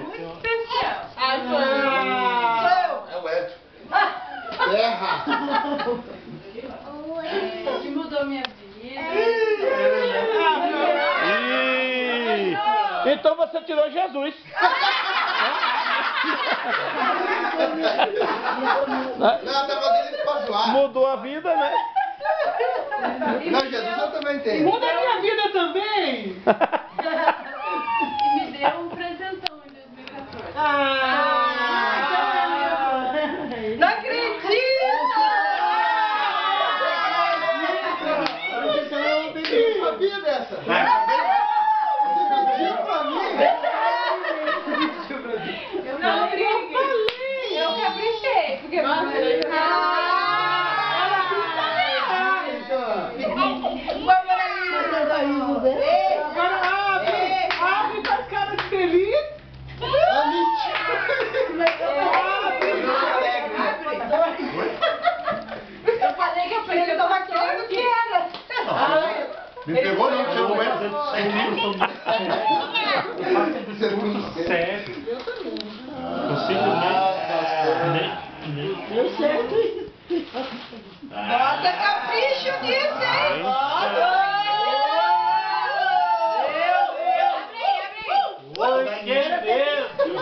muito especial. Sou eu. É o Ed. Terra. Que mudou minha vida. Então você tirou Jesus. Não, tá fazendo isso pra zoar. Mudou a vida, né? Não, Jesus eu também tenho. Muda a minha vida também. E me deu um presentão em 2014. Não acredito! Eu sabia dessa. Você mentiu pra mim? Eu não briguei. Eu caprichei, porque Agora abre com as caras de feliz. eu falei que eu peguei o querendo que era. Me pegou não, você não é. Sério. Eu também. Eu sei. Bota capricho nisso, hein?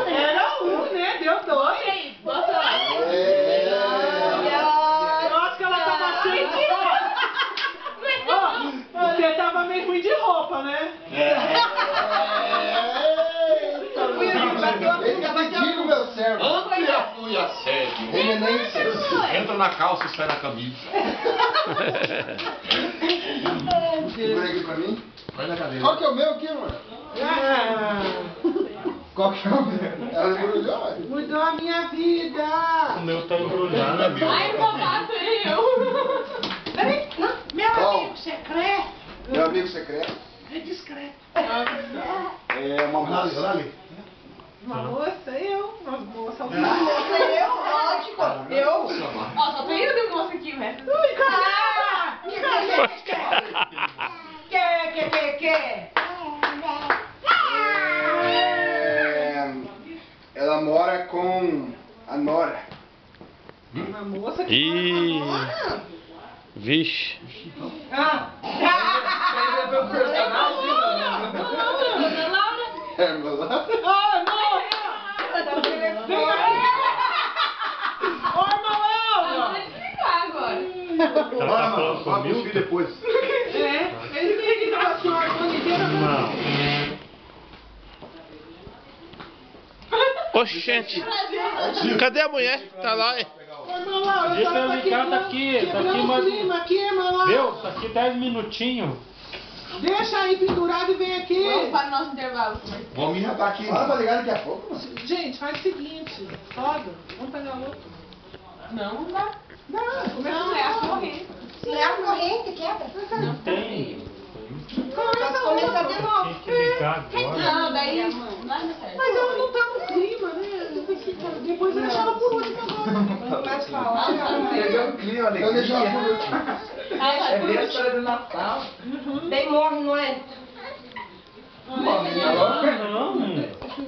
Era um, né? Deu dois. Bota lá. Eu acho que ela tava cheia. Ó, você tava meio ruim de roupa, né? Digo, meu servo. Amplia flui a sério. Remenência. Entra na calça e sai na camisa. Segura aqui pra mim. Vai na cadeira. Qual que é o meu aqui, mano? Qual que é o meu? Ela embrulhou? Mudou a minha vida. O meu tá embrulhado, né, meu? Ai, roubado eu. Peraí, meu amigo secreto. Meu amigo secreto. É discreto. É uma moça. Uma moça, eu. Uma moça, Lógico. eu. Ó, só tem eu de moça aqui, o resto. Ela mora com a Nora. Uma moça que Ih. mora com a Nora. Vixe. É, meu lá. Ah, não! Vem aqui! Ô, irmão Elva! Vai explicar agora. Só com os filhos depois. Ele queria que tava assim, uma inteira. Não. Oxente. Cadê a mulher? Tá lá, hein? Ô, irmão Elva, Deixa eu eu tava ligar daqui, quebrando daqui o mais- clima aqui, irmão Elva. Viu? Daqui 10 minutinhos. Deixa aí pendurado e vem aqui. Vamos para o nosso intervalo. Vamos já tá aqui. Fala pra ligar daqui a pouco, mano. Gente, faz o seguinte. Roda. Vamos pegar outro. Não, não dá. Não, É a corrente. é a corrente, quebra. Não tem. Começa começar de novo. Tem que ligar agora. Não, daí não dá certo. Mas ela não tá no clima, né? Depois eu deixo ela por último agora. Pode falar. Pegou o clima, né? Eu deixo ela por último. É véspera do Natal. Bem morre, não é? Não.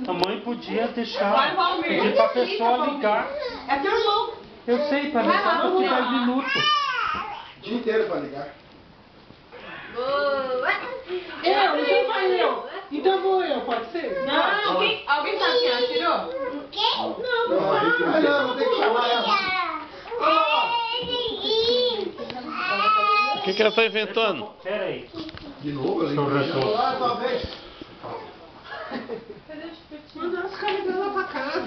A mãe podia deixar. Pedir pra pessoa ligar. É teu irmão. Eu sei, pra ligar daqui 10 minutos. O dia inteiro pra ligar. Então vai eu. Então vou eu, pode ser? Não, alguém sabe quem ela tirou? Não, não vai. Não, vou ter que chamar ela. O que ela tá inventando? Pera aí. De novo, eu Sorratou. talvez. Manda elas carregando lá pra casa.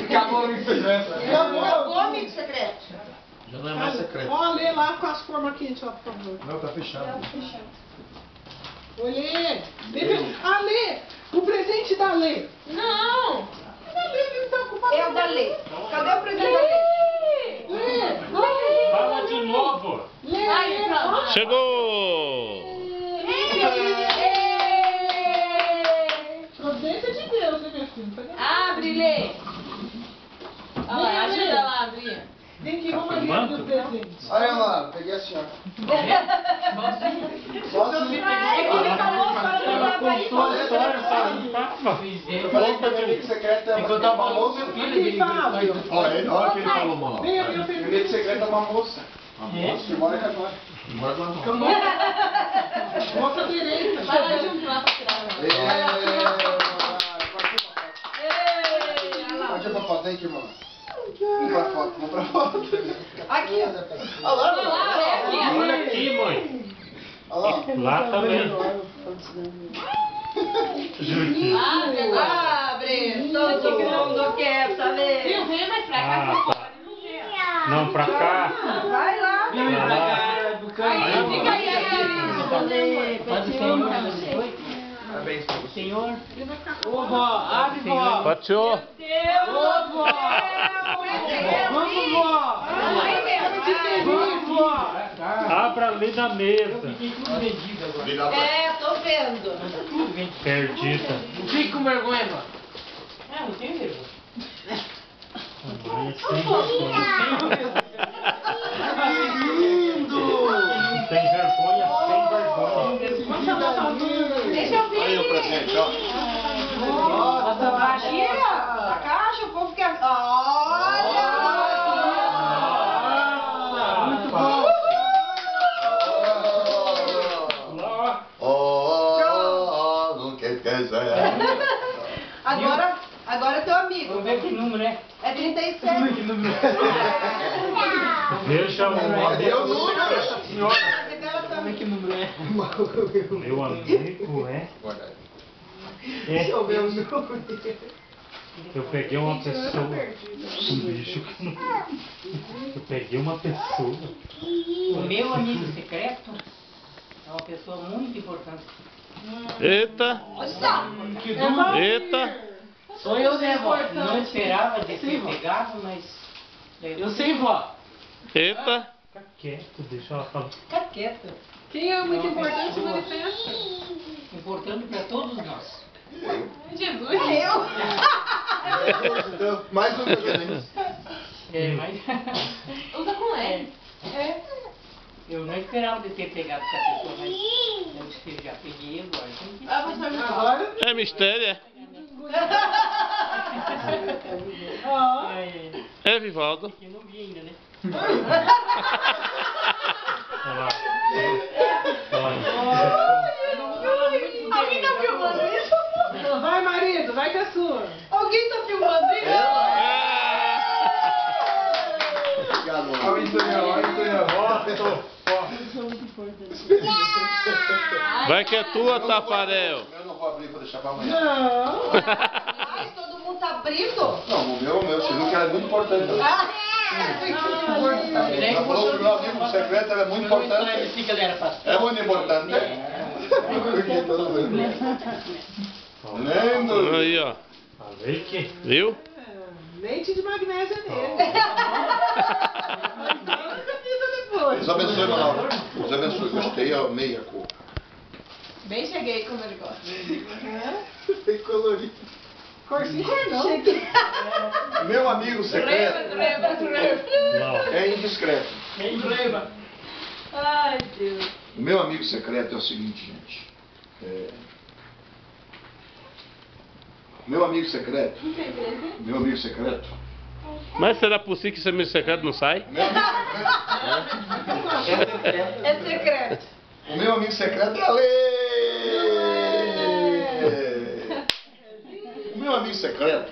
Acabou o amigo secreto. Acabou, amigo secreto. Já não é mais secreto. Ó, lê lá com as formas quentes, ó, por favor. Não, tá fechado. Olê. A Lê. O presente da Lê. Não! A Lê não tá ocupado. É o da Lê. Cadê o presente da Lê? Lê. Fala de novo. Lê. Ai, pronto. Chegou! Providência de Deus, né, minha filha? Abre, Lê. Olha lá, ajuda lá a abrir. Vem aqui, vamos ali abrir o presente. Olha lá, peguei assim, ó. É que ele falou para tava aí. Contou a história, sabe? Não tava. Eu falei que meu amigo secreto é uma moça. Aqui, Fábio. Olha que ele falou mal. Vem, meu Meu filho. amigo secreto é uma moça. Uma moça que mora com agora. Mora lá não. Moça direita. Vai lá junto lá pra tirar. Pode ir pra foto, hein, irmão? Vamos pra foto, vamos pra foto. Aqui, ó. Olha lá, Lá, é aqui, Olha aqui, mãe. olha lá. Lá também. Juro. Abre, todo mundo quer saber. Viu? Vem mais pra cá, Ah, você tá. pode, não quer. Não, pra cá. Vai lá. Vem pra cá, do canto. Fica aí, Parabéns pra você. Ô, vó, abre, vó. Pateou. Ô, vó. Vamos, vó. Vamos, vó. Abra ali na mesa. É, tô vendo. Perdida. Fique com vergonha, vó. Mãe, sem vergonha. Lindo! Não tem vergonha, sem vergonha. Deixa eu ver. Aí o presente, ó. Aqui, ó. A caixa, o povo quer... Olha! Muito bom. Lá, Oh, não quer dizer. Agora é teu amigo. Vamos ver que número é. É 37. veja o Cadê o número? senhora. Vamos ver que número é. Meu amigo é. É. Eu ver o número. Eu peguei uma pessoa. Um bicho que não. Eu peguei uma pessoa. O meu amigo secreto é uma pessoa muito importante. Eita! Nossa! Eita! Sou eu, né, vó? Não esperava de ter pegado, mas... Eu sei, vó. Eita! Fica quieto, deixa ela falar. Fica quieto. Quem é muito importante se manifesta? Importante para todos nós. Jesus. Eu? Mais um presente. É, mas... Usa com L. Eu não esperava de ter pegado essa pessoa, mas eu já peguei agora. Tem que- Ah, você tá me Agora. É mistério, é? Ó. É, Vivaldo. Eu não vi ainda, né? Olha lá. Olha. Alguém tá filmando isso? Vai, marido, vai com a sua. Alguém tá filmando isso? Obrigado, Olha o Antônio, olha o Antônio. Foto. Vai que é tua, Tafarel. Eu não vou abrir, vou deixar pra amanhã. Não. Ai, todo mundo tá abrindo? Não, o meu, você viu que era muito importante. Ah, Ela falou que o meu amigo secreto era muito importante. Assim, galera, faz. É muito importante. Lindo. Aí, ó. Falei que. Viu? Leite de magnésia nele. Deus abençoe, Manaus. Deus abençoe. Gostei, eu amei a cor. bem cheguei como ele gosta. Tem colorido. Corzinho cor não. Meu amigo secreto Lá, é indiscreto. Ai, Deus. O meu amigo secreto é o seguinte, gente. Meu amigo secreto. Meu amigo secreto. Mas será possível que esse amigo secreto não sai? Meu amigo secreto. É secreto. O meu amigo secreto é a lei. O meu amigo secreto.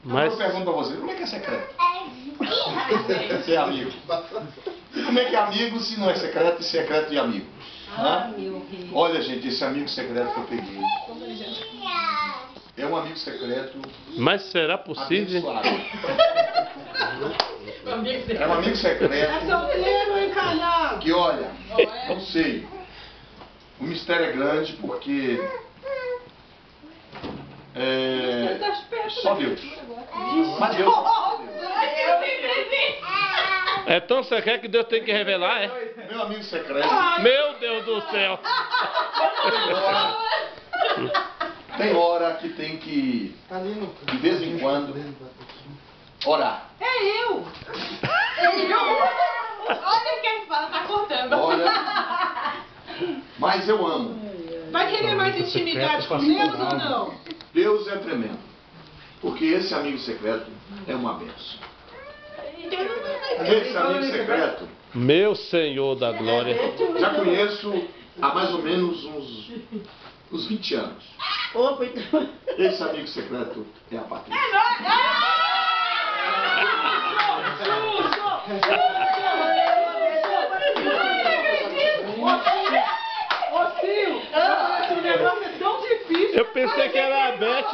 Mas. Eu pergunto pra vocês, como é que é secreto? Ser amigo. E como é que é amigo se não é secreto e secreto e amigo? Hã? Olha, gente, esse amigo secreto que eu peguei. É um amigo secreto Mas será possível? abençoado. É um amigo É secreto solteiro, encalhado. que, olha, não sei. O mistério é grande porque só Deus. Mas Deus. É tão secreto que Deus tem que revelar, é? Meu amigo secreto. Meu Deus do céu! Tem hora que tem que, de vez em quando, orar. É eu. Olha quem fala, tá cortando. Olha, mas eu amo. Vai querer mais Amigo intimidade secreto com Deus ou passional. não? Deus é tremendo. Porque esse amigo secreto é uma benção. Esse amigo secreto, Meu Senhor da Glória. já conheço há mais ou menos uns 20 anos. Esse amigo secreto é a Patrícia. Ô, Sil, esse negócio é tão difícil. Eu pensei que era a Beth.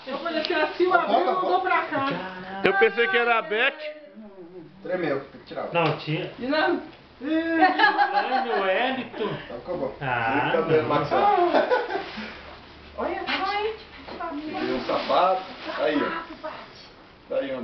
Eu falei assim, a Sil abriu e mandou pra cá. Eu pensei que era a Beth. Tremeu, tem que tirar. Não, tinha. Não. Ai, meu Wellington. Então ficou bom. Ah, Cabelo, Marcelo. Olha, ai. Tem um sapato. Tá aí, ó. Tá aí, ó.